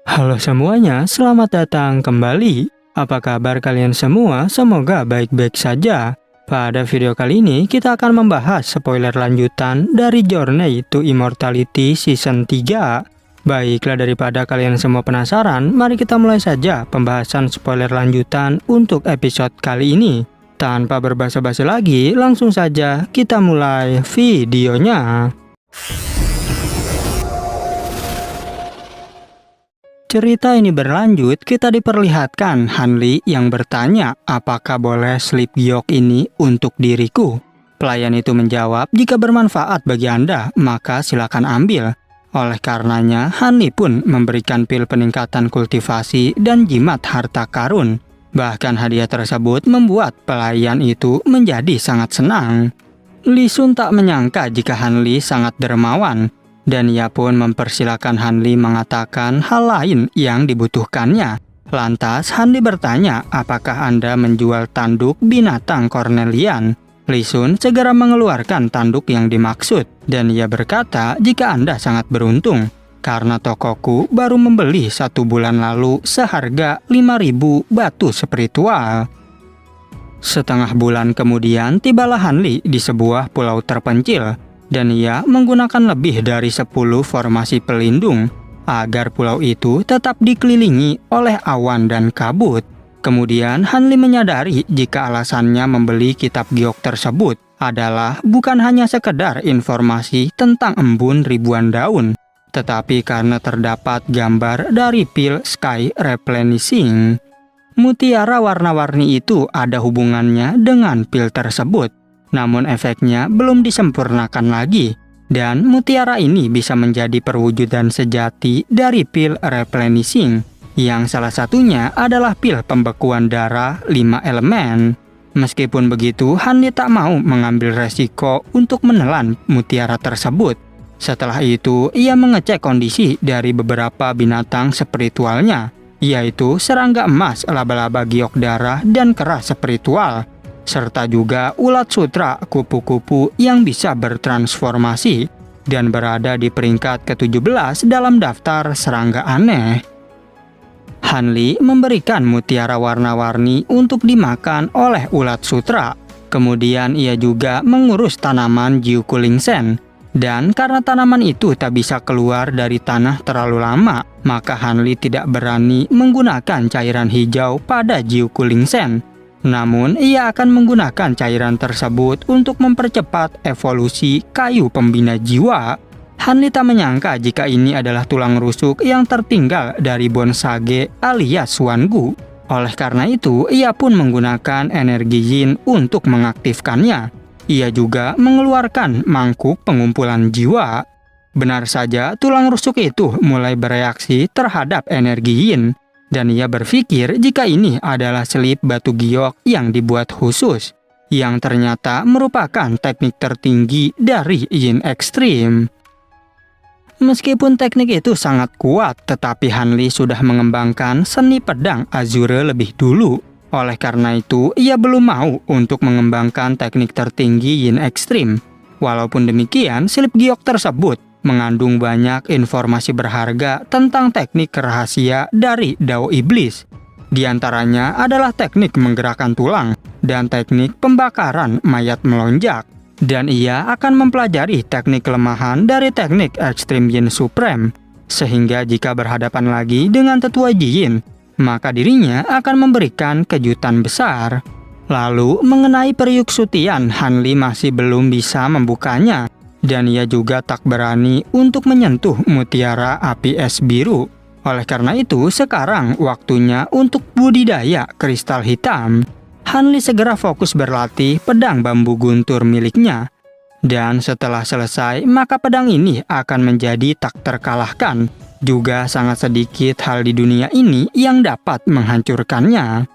Halo semuanya, selamat datang kembali. Apa kabar kalian semua? Semoga baik-baik saja. Pada video kali ini kita akan membahas spoiler lanjutan dari Journey to Immortality Season 3. Baiklah, daripada kalian semua penasaran, mari kita mulai saja pembahasan spoiler lanjutan untuk episode kali ini. Tanpa berbasa-basi lagi, langsung saja kita mulai videonya. Cerita ini berlanjut, kita diperlihatkan Hanli yang bertanya apakah boleh slip giok ini untuk diriku. Pelayan itu menjawab, jika bermanfaat bagi Anda, maka silakan ambil. Oleh karenanya, Hanli pun memberikan pil peningkatan kultivasi dan jimat harta karun. Bahkan hadiah tersebut membuat pelayan itu menjadi sangat senang. Li Sun tak menyangka jika Hanli sangat dermawan. Dan ia pun mempersilahkan Hanli mengatakan hal lain yang dibutuhkannya. Lantas Hanli bertanya, apakah Anda menjual tanduk binatang Cornelian? Li Sun segera mengeluarkan tanduk yang dimaksud. Dan ia berkata, jika Anda sangat beruntung. Karena tokoku baru membeli 1 bulan lalu seharga 5.000 batu spiritual. Setengah bulan kemudian tibalah Hanli di sebuah pulau terpencil. Dan ia menggunakan lebih dari 10 formasi pelindung agar pulau itu tetap dikelilingi oleh awan dan kabut. Kemudian Hanli menyadari jika alasannya membeli kitab giok tersebut adalah bukan hanya sekedar informasi tentang embun ribuan daun, tetapi karena terdapat gambar dari pil Sky Replenishing. Mutiara warna-warni itu ada hubungannya dengan pil tersebut. Namun efeknya belum disempurnakan lagi, dan mutiara ini bisa menjadi perwujudan sejati dari pil replenishing, yang salah satunya adalah pil pembekuan darah 5 elemen. Meskipun begitu, Hanli tak mau mengambil resiko untuk menelan mutiara tersebut. Setelah itu, ia mengecek kondisi dari beberapa binatang spiritualnya, yaitu serangga emas, laba-laba giok darah, dan kera spiritual. Serta juga ulat sutra kupu-kupu yang bisa bertransformasi dan berada di peringkat ke-17 dalam daftar serangga aneh. Hanli memberikan mutiara warna-warni untuk dimakan oleh ulat sutra. Kemudian ia juga mengurus tanaman Jiukulingsen. Dan karena tanaman itu tak bisa keluar dari tanah terlalu lama, maka Hanli tidak berani menggunakan cairan hijau pada Jiukulingsen. Namun, ia akan menggunakan cairan tersebut untuk mempercepat evolusi kayu pembina jiwa. Hanli tak menyangka jika ini adalah tulang rusuk yang tertinggal dari Bonsage alias Wangu. Oleh karena itu, ia pun menggunakan energi yin untuk mengaktifkannya. Ia juga mengeluarkan mangkuk pengumpulan jiwa. Benar saja, tulang rusuk itu mulai bereaksi terhadap energi yin. Dan ia berpikir jika ini adalah selip batu giok yang dibuat khusus, yang ternyata merupakan teknik tertinggi dari yin ekstrim. Meskipun teknik itu sangat kuat, tetapi Hanli sudah mengembangkan seni pedang Azure lebih dulu. Oleh karena itu, ia belum mau untuk mengembangkan teknik tertinggi yin ekstrim. Walaupun demikian, selip giok tersebut mengandung banyak informasi berharga tentang teknik rahasia dari Dao Iblis. Di antaranya adalah teknik menggerakkan tulang dan teknik pembakaran mayat melonjak. Dan ia akan mempelajari teknik kelemahan dari teknik Extreme Yin Supreme. Sehingga jika berhadapan lagi dengan tetua Yin, maka dirinya akan memberikan kejutan besar. Lalu mengenai periuk sutian, Hanli masih belum bisa membukanya. Dan ia juga tak berani untuk menyentuh mutiara api es biru. Oleh karena itu, sekarang waktunya untuk budidaya kristal hitam. Hanli segera fokus berlatih pedang bambu guntur miliknya. Dan setelah selesai, maka pedang ini akan menjadi tak terkalahkan. Juga sangat sedikit hal di dunia ini yang dapat menghancurkannya.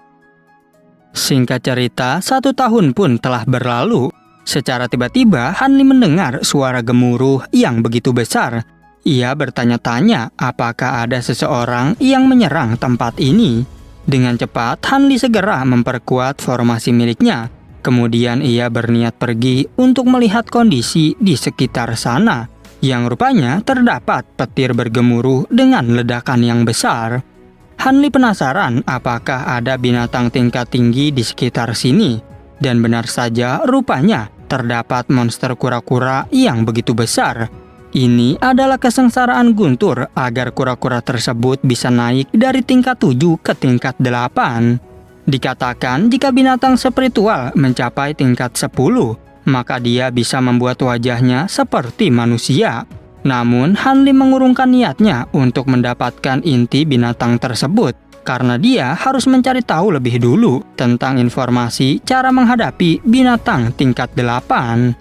Singkat cerita, 1 tahun pun telah berlalu. Secara tiba-tiba, Hanli mendengar suara gemuruh yang begitu besar. Ia bertanya-tanya apakah ada seseorang yang menyerang tempat ini. Dengan cepat, Hanli segera memperkuat formasi miliknya. Kemudian ia berniat pergi untuk melihat kondisi di sekitar sana. yang rupanya terdapat petir bergemuruh dengan ledakan yang besar. Hanli penasaran apakah ada binatang tingkat tinggi di sekitar sini, dan benar saja rupanya terdapat monster kura-kura yang begitu besar. Ini adalah kesengsaraan Guntur agar kura-kura tersebut bisa naik dari tingkat 7 ke tingkat 8. Dikatakan jika binatang spiritual mencapai tingkat 10, maka dia bisa membuat wajahnya seperti manusia. Namun Hanli mengurungkan niatnya untuk mendapatkan inti binatang tersebut, karena dia harus mencari tahu lebih dulu tentang informasi cara menghadapi binatang tingkat 8.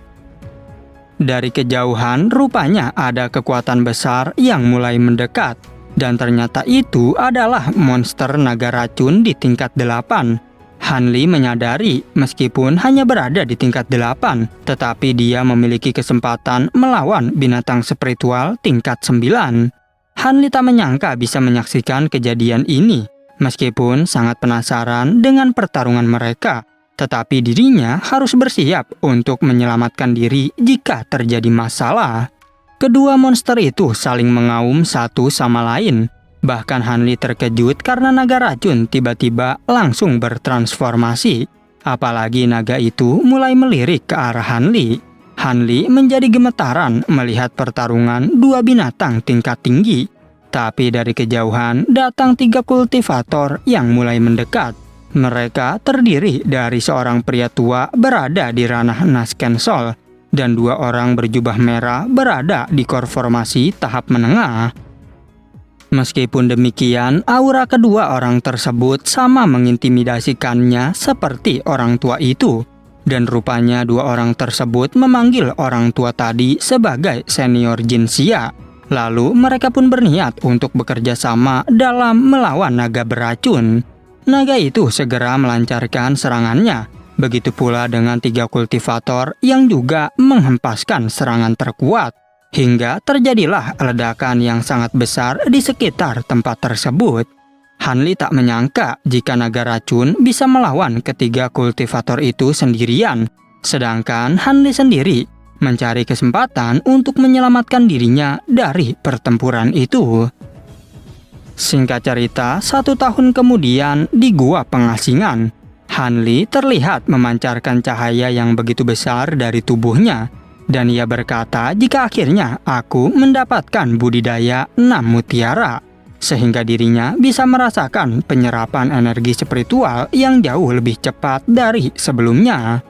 Dari kejauhan, rupanya ada kekuatan besar yang mulai mendekat, dan ternyata itu adalah monster naga racun di tingkat 8. Hanli menyadari meskipun hanya berada di tingkat 8, tetapi dia memiliki kesempatan melawan binatang spiritual tingkat 9. Hanli tak menyangka bisa menyaksikan kejadian ini, meskipun sangat penasaran dengan pertarungan mereka. Tetapi dirinya harus bersiap untuk menyelamatkan diri jika terjadi masalah. Kedua monster itu saling mengaum satu sama lain. Bahkan Hanli terkejut karena naga racun tiba-tiba langsung bertransformasi. Apalagi naga itu mulai melirik ke arah Hanli. Hanli menjadi gemetaran melihat pertarungan dua binatang tingkat tinggi. Tapi dari kejauhan datang 3 kultivator yang mulai mendekat. Mereka terdiri dari seorang pria tua berada di ranah Naskensol dan 2 orang berjubah merah berada di kor formasi tahap menengah. Meskipun demikian, aura kedua orang tersebut sama mengintimidasikannya seperti orang tua itu. Dan rupanya 2 orang tersebut memanggil orang tua tadi sebagai senior Jinxia. Lalu mereka pun berniat untuk bekerja sama dalam melawan naga beracun. Naga itu segera melancarkan serangannya. Begitu pula dengan 3 kultivator yang juga menghempaskan serangan terkuat. Hingga terjadilah ledakan yang sangat besar di sekitar tempat tersebut. Hanli tak menyangka jika naga racun bisa melawan ketiga kultivator itu sendirian. Sedangkan Hanli sendiri mencari kesempatan untuk menyelamatkan dirinya dari pertempuran itu. Singkat cerita, 1 tahun kemudian di Gua Pengasingan, Hanli terlihat memancarkan cahaya yang begitu besar dari tubuhnya. Dan ia berkata jika akhirnya aku mendapatkan budidaya 6 mutiara, sehingga dirinya bisa merasakan penyerapan energi spiritual yang jauh lebih cepat dari sebelumnya.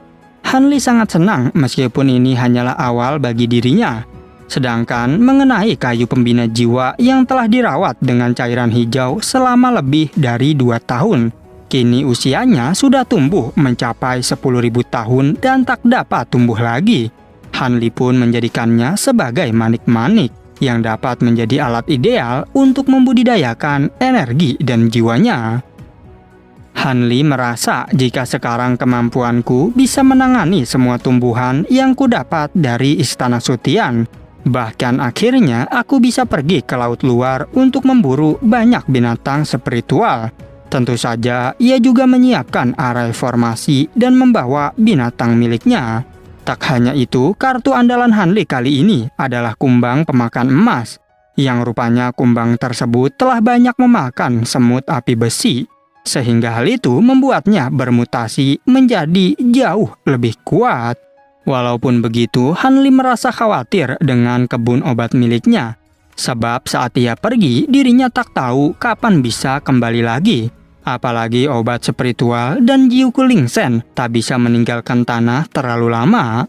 Hanli sangat senang meskipun ini hanyalah awal bagi dirinya. Sedangkan mengenai kayu pembina jiwa yang telah dirawat dengan cairan hijau selama lebih dari 2 tahun, kini usianya sudah tumbuh mencapai 10.000 tahun dan tak dapat tumbuh lagi. Hanli pun menjadikannya sebagai manik-manik yang dapat menjadi alat ideal untuk membudidayakan energi dan jiwanya. Hanli merasa jika sekarang kemampuanku bisa menangani semua tumbuhan yang kudapat dari Istana Sutian. Bahkan akhirnya aku bisa pergi ke laut luar untuk memburu banyak binatang spiritual. Tentu saja ia juga menyiapkan arai formasi dan membawa binatang miliknya. Tak hanya itu, kartu andalan Hanli kali ini adalah kumbang pemakan emas. Yang rupanya kumbang tersebut telah banyak memakan semut api besi. Sehingga hal itu membuatnya bermutasi menjadi jauh lebih kuat. Walaupun begitu, Hanli merasa khawatir dengan kebun obat miliknya. Sebab saat ia pergi, dirinya tak tahu kapan bisa kembali lagi. Apalagi obat spiritual dan Jiuku Lingsen tak bisa meninggalkan tanah terlalu lama.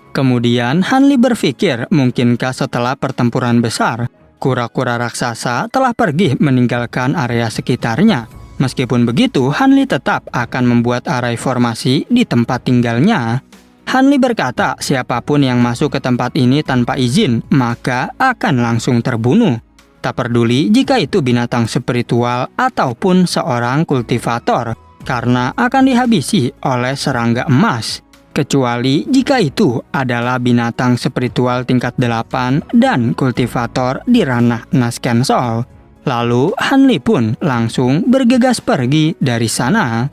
Kemudian Hanli berpikir mungkinkah setelah pertempuran besar, kura-kura raksasa telah pergi meninggalkan area sekitarnya. Meskipun begitu, Hanli tetap akan membuat arai formasi di tempat tinggalnya. Hanli berkata siapapun yang masuk ke tempat ini tanpa izin, maka akan langsung terbunuh. Tak peduli jika itu binatang spiritual ataupun seorang kultivator, karena akan dihabisi oleh serangga emas. Kecuali jika itu adalah binatang spiritual tingkat 8 dan kultivator di ranah Naskensol. Lalu Hanli pun langsung bergegas pergi dari sana.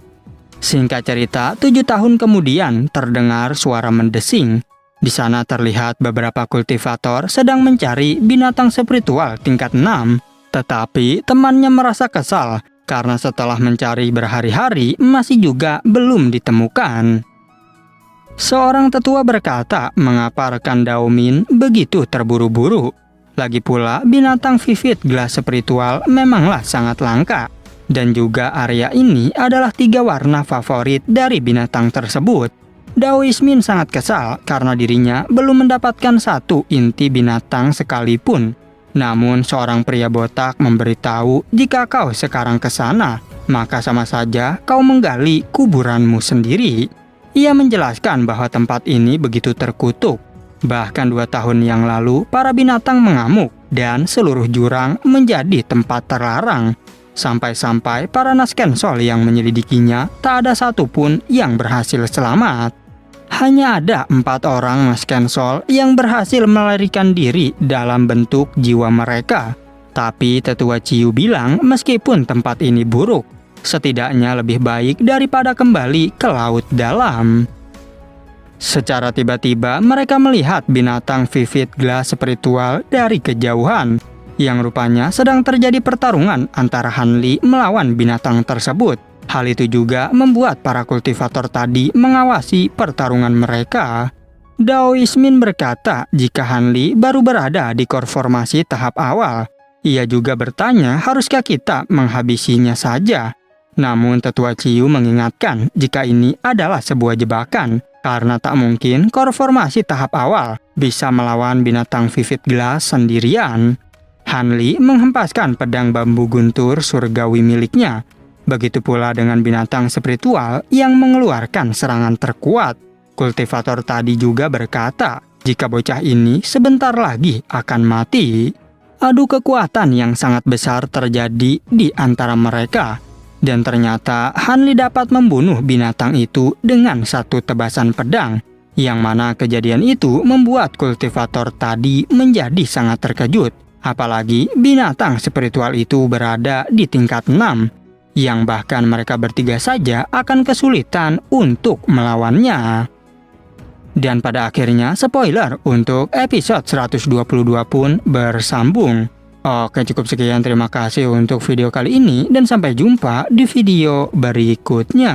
Singkat cerita, 7 tahun kemudian terdengar suara mendesing. Di sana terlihat beberapa kultivator sedang mencari binatang spiritual tingkat 6. Tetapi temannya merasa kesal karena setelah mencari berhari-hari masih juga belum ditemukan. Seorang tetua berkata, mengapa rekan Daomin begitu terburu-buru? Lagi pula, binatang vivid gelas spiritual memanglah sangat langka. Dan juga area ini adalah 3 warna favorit dari binatang tersebut. Dao Ismin sangat kesal karena dirinya belum mendapatkan satu inti binatang sekalipun. Namun seorang pria botak memberitahu, jika kau sekarang ke sana, maka sama saja kau menggali kuburanmu sendiri. Ia menjelaskan bahwa tempat ini begitu terkutuk. Bahkan 2 tahun yang lalu, para binatang mengamuk dan seluruh jurang menjadi tempat terlarang. Sampai-sampai para Naskensol yang menyelidikinya tak ada satupun yang berhasil selamat. Hanya ada 4 orang Naskensol yang berhasil melarikan diri dalam bentuk jiwa mereka. Tapi tetua Ciu bilang meskipun tempat ini buruk, setidaknya lebih baik daripada kembali ke laut dalam. Secara tiba-tiba mereka melihat binatang vivid gelas spiritual dari kejauhan, yang rupanya sedang terjadi pertarungan antara Hanli melawan binatang tersebut. Hal itu juga membuat para kultivator tadi mengawasi pertarungan mereka. Dao Ismin berkata jika Hanli baru berada di core formasi tahap awal. Ia juga bertanya haruskah kita menghabisinya saja. Namun tetua Ciu mengingatkan jika ini adalah sebuah jebakan, karena tak mungkin core formasi tahap awal bisa melawan binatang vivid gelas sendirian. Hanli menghempaskan pedang bambu guntur surgawi miliknya. Begitu pula dengan binatang spiritual yang mengeluarkan serangan terkuat. Kultivator tadi juga berkata, jika bocah ini sebentar lagi akan mati. Adu kekuatan yang sangat besar terjadi di antara mereka. Dan ternyata Hanli dapat membunuh binatang itu dengan satu tebasan pedang. Yang mana kejadian itu membuat kultivator tadi menjadi sangat terkejut. Apalagi binatang spiritual itu berada di tingkat 6. Yang bahkan mereka bertiga saja akan kesulitan untuk melawannya. Dan pada akhirnya spoiler untuk episode 122 pun bersambung. Oke, cukup sekian, terima kasih untuk video kali ini dan sampai jumpa di video berikutnya.